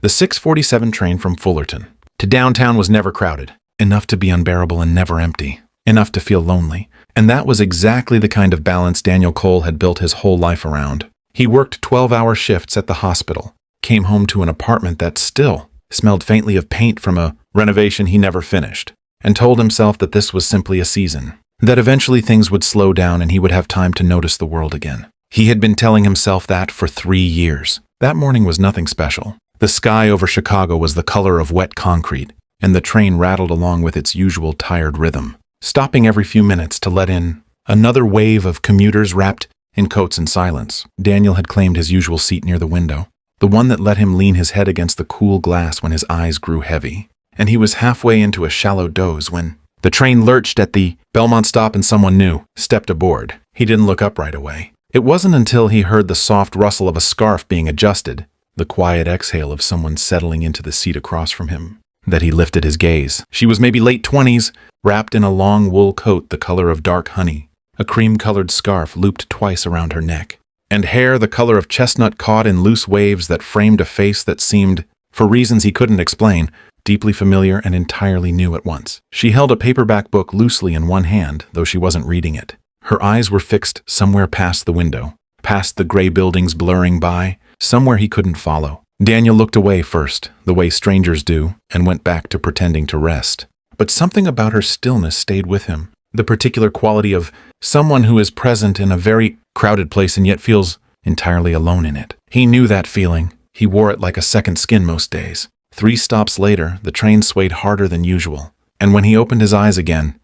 The 6:47 train from Fullerton to downtown was never crowded, enough to be unbearable and never empty, enough to feel lonely. And that was exactly the kind of balance Daniel Cole had built his whole life around. He worked 12-hour shifts at the hospital, came home to an apartment that still smelled faintly of paint from a renovation he never finished, and told himself that this was simply a season, that eventually things would slow down and he would have time to notice the world again. He had been telling himself that for 3 years. That morning was nothing special. The sky over Chicago was the color of wet concrete, and the train rattled along with its usual tired rhythm, stopping every few minutes to let in another wave of commuters wrapped in coats and silence. Daniel had claimed his usual seat near the window, the one that let him lean his head against the cool glass when his eyes grew heavy. And he was halfway into a shallow doze when the train lurched at the Belmont stop and someone new stepped aboard. He didn't look up right away. It wasn't until he heard the soft rustle of a scarf being adjusted, the quiet exhale of someone settling into the seat across from him, that he lifted his gaze. She was maybe late 20s, wrapped in a long wool coat the color of dark honey, a cream-colored scarf looped twice around her neck, and hair the color of chestnut caught in loose waves that framed a face that seemed, for reasons he couldn't explain, deeply familiar and entirely new at once. She held a paperback book loosely in one hand, though she wasn't reading it. Her eyes were fixed somewhere past the window, past the gray buildings blurring by, somewhere he couldn't follow. Daniel looked away first, the way strangers do, and went back to pretending to rest. But something about her stillness stayed with him, the particular quality of someone who is present in a very crowded place and yet feels entirely alone in it. He knew that feeling. He wore it like a second skin most days. 3 stops later, the train swayed harder than usual, and when he opened his eyes again,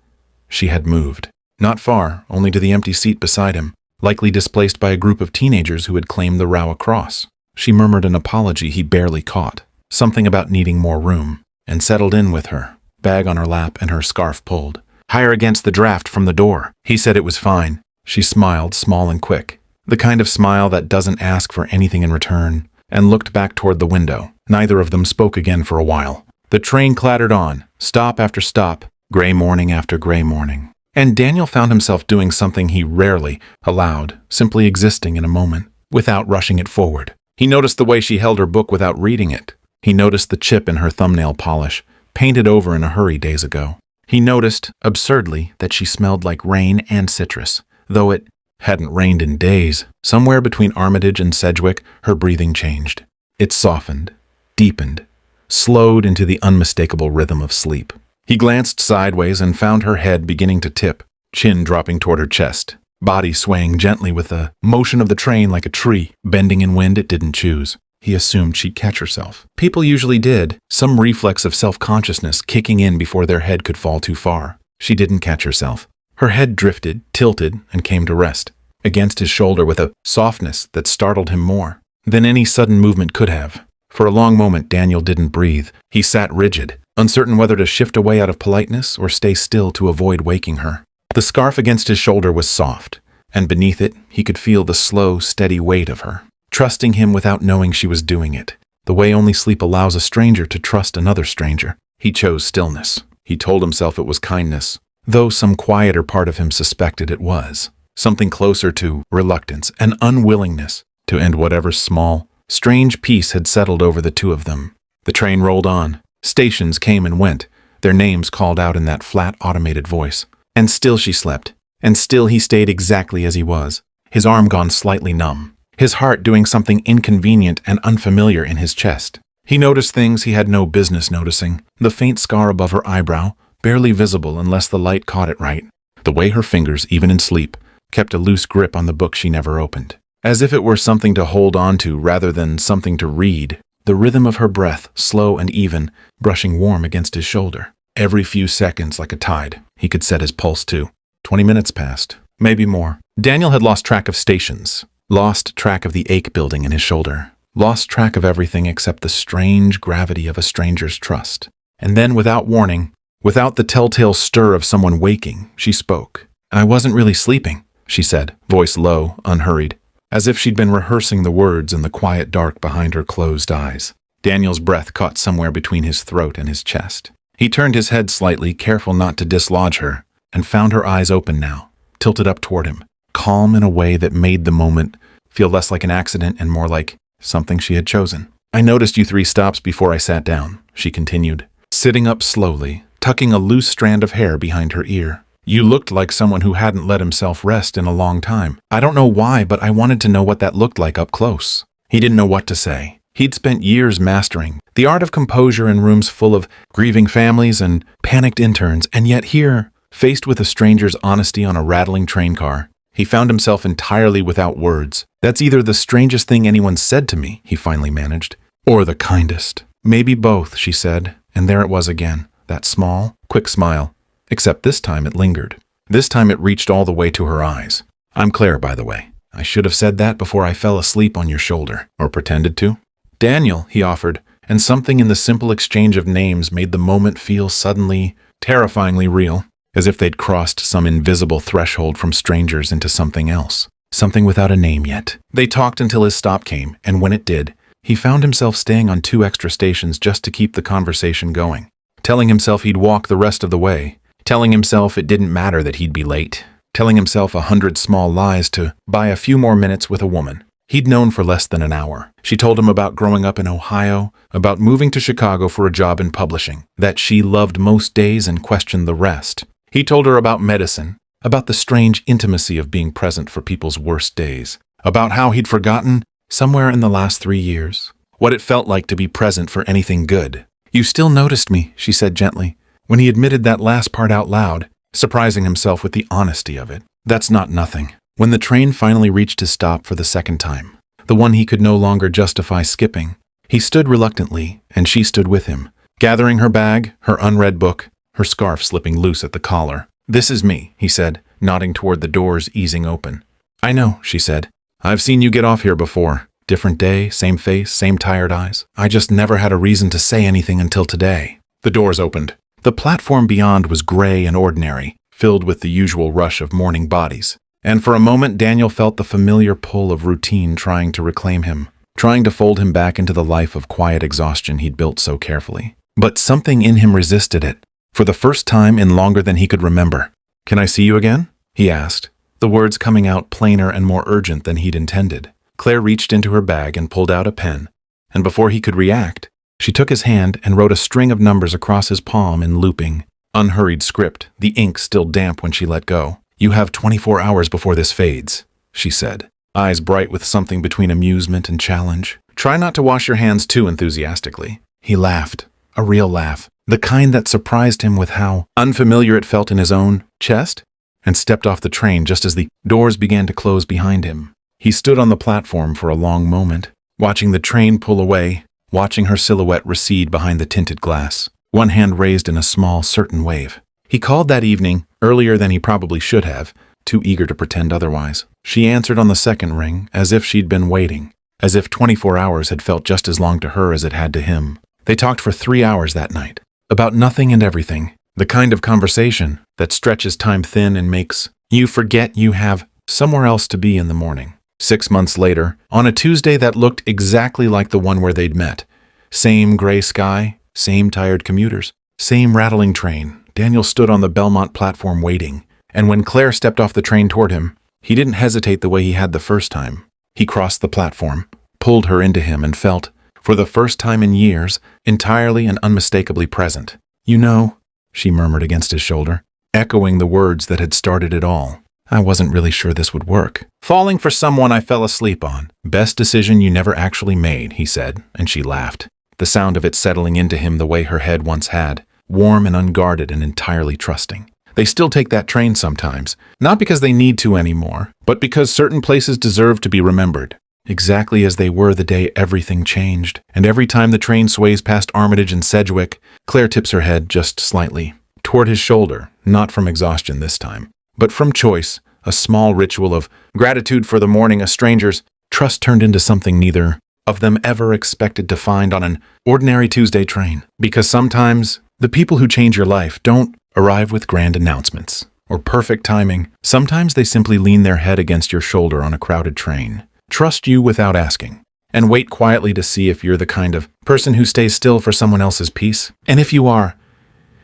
she had moved. Not far, only to the empty seat beside him, likely displaced by a group of teenagers who had claimed the row across. She murmured an apology he barely caught, something about needing more room, and settled in with her, bag on her lap and her scarf pulled. Higher against the draft from the door. He said it was fine. She smiled, small and quick, the kind of smile that doesn't ask for anything in return, and looked back toward the window. Neither of them spoke again for a while. The train clattered on, stop after stop, gray morning after gray morning. And Daniel found himself doing something he rarely allowed, simply existing in a moment, without rushing it forward. He noticed the way she held her book without reading it. He noticed the chip in her thumbnail polish, painted over in a hurry days ago. He noticed, absurdly, that she smelled like rain and citrus, though it hadn't rained in days. Somewhere between Armitage and Sedgwick, her breathing changed. It softened, deepened, slowed into the unmistakable rhythm of sleep. He glanced sideways and found her head beginning to tip, chin dropping toward her chest, body swaying gently with the motion of the train like a tree, bending in wind it didn't choose. He assumed she'd catch herself. People usually did, some reflex of self-consciousness kicking in before their head could fall too far. She didn't catch herself. Her head drifted, tilted, and came to rest against his shoulder with a softness that startled him more than any sudden movement could have. For a long moment, Daniel didn't breathe. He sat rigid, uncertain whether to shift away out of politeness or stay still to avoid waking her. The scarf against his shoulder was soft, and beneath it, he could feel the slow, steady weight of her, trusting him without knowing she was doing it, the way only sleep allows a stranger to trust another stranger. He chose stillness. He told himself it was kindness, though some quieter part of him suspected it was. Something closer to reluctance and unwillingness to end whatever small, strange peace had settled over the two of them. The train rolled on. Stations came and went, their names called out in that flat, automated voice. And still she slept, and still he stayed exactly as he was, his arm gone slightly numb, his heart doing something inconvenient and unfamiliar in his chest. He noticed things he had no business noticing, the faint scar above her eyebrow, barely visible unless the light caught it right, the way her fingers, even in sleep, kept a loose grip on the book she never opened, as if it were something to hold on to rather than something to read. The rhythm of her breath, slow and even, brushing warm against his shoulder. Every few seconds, like a tide, he could set his pulse to. 20 minutes passed, maybe more. Daniel had lost track of stations, lost track of the ache building in his shoulder, lost track of everything except the strange gravity of a stranger's trust. And then, without warning, without the telltale stir of someone waking, she spoke. "I wasn't really sleeping," she said, voice low, unhurried, as if she'd been rehearsing the words in the quiet dark behind her closed eyes. Daniel's breath caught somewhere between his throat and his chest. He turned his head slightly, careful not to dislodge her, and found her eyes open now, tilted up toward him, calm in a way that made the moment feel less like an accident and more like something she had chosen. I noticed you 3 stops before I sat down, she continued, sitting up slowly, tucking a loose strand of hair behind her ear. You looked like someone who hadn't let himself rest in a long time. I don't know why, but I wanted to know what that looked like up close. He didn't know what to say. He'd spent years mastering the art of composure in rooms full of grieving families and panicked interns, and yet here, faced with a stranger's honesty on a rattling train car, he found himself entirely without words. That's either the strangest thing anyone said to me, he finally managed, or the kindest. Maybe both, she said, and there it was again, that small, quick smile. Except this time it lingered. This time it reached all the way to her eyes. I'm Claire, by the way. I should have said that before I fell asleep on your shoulder, or pretended to. Daniel, he offered, and something in the simple exchange of names made the moment feel suddenly, terrifyingly real, as if they'd crossed some invisible threshold from strangers into something else, something without a name yet. They talked until his stop came, and when it did, he found himself staying on 2 extra stations just to keep the conversation going, telling himself he'd walk the rest of the way, telling himself it didn't matter that he'd be late, telling himself 100 small lies to buy a few more minutes with a woman he'd known for less than an hour. She told him about growing up in Ohio, about moving to Chicago for a job in publishing, that she loved most days and questioned the rest. He told her about medicine, about the strange intimacy of being present for people's worst days, about how he'd forgotten, somewhere in the last 3 years, what it felt like to be present for anything good. You still noticed me, she said gently, when he admitted that last part out loud, surprising himself with the honesty of it. That's not nothing. When the train finally reached his stop for the second time, the one he could no longer justify skipping, he stood reluctantly, and she stood with him, gathering her bag, her unread book, her scarf slipping loose at the collar. This is me, he said, nodding toward the doors easing open. I know, she said. I've seen you get off here before. Different day, same face, same tired eyes. I just never had a reason to say anything until today. The doors opened. The platform beyond was gray and ordinary, filled with the usual rush of morning bodies. And for a moment, Daniel felt the familiar pull of routine trying to reclaim him, trying to fold him back into the life of quiet exhaustion he'd built so carefully. But something in him resisted it, for the first time in longer than he could remember. Can I see you again? He asked, the words coming out plainer and more urgent than he'd intended. Claire reached into her bag and pulled out a pen, and before he could react, she took his hand and wrote a string of numbers across his palm in looping, unhurried script, the ink still damp when she let go. You have 24 hours before this fades, she said, eyes bright with something between amusement and challenge. Try not to wash your hands too enthusiastically. He laughed, a real laugh, the kind that surprised him with how unfamiliar it felt in his own chest, and stepped off the train just as the doors began to close behind him. He stood on the platform for a long moment, watching the train pull away, watching her silhouette recede behind the tinted glass, one hand raised in a small, certain wave. He called that evening, earlier than he probably should have, too eager to pretend otherwise. She answered on the second ring, as if she'd been waiting, as if 24 hours had felt just as long to her as it had to him. They talked for 3 hours that night, about nothing and everything, the kind of conversation that stretches time thin and makes you forget you have somewhere else to be in the morning. 6 months later, on a Tuesday that looked exactly like the one where they'd met, same gray sky, same tired commuters, same rattling train, Daniel stood on the Belmont platform waiting, and when Claire stepped off the train toward him, he didn't hesitate the way he had the first time. He crossed the platform, pulled her into him, and felt, for the first time in years, entirely and unmistakably present. You know, she murmured against his shoulder, echoing the words that had started it all. I wasn't really sure this would work. Falling for someone I fell asleep on. Best decision you never actually made, he said, and she laughed, the sound of it settling into him the way her head once had, warm and unguarded and entirely trusting. They still take that train sometimes, not because they need to anymore, but because certain places deserve to be remembered, exactly as they were the day everything changed. And every time the train sways past Armitage and Sedgwick, Claire tips her head just slightly, toward his shoulder, not from exhaustion this time, but from choice, a small ritual of gratitude for the morning a stranger's trust turned into something neither of them ever expected to find on an ordinary Tuesday train. Because sometimes the people who change your life don't arrive with grand announcements or perfect timing. Sometimes they simply lean their head against your shoulder on a crowded train, trust you without asking, and wait quietly to see if you're the kind of person who stays still for someone else's peace. And if you are,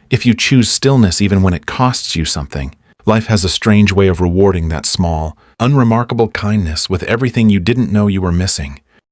if you choose stillness even when it costs you something, life has a strange way of rewarding that small, unremarkable kindness with everything you didn't know you were missing.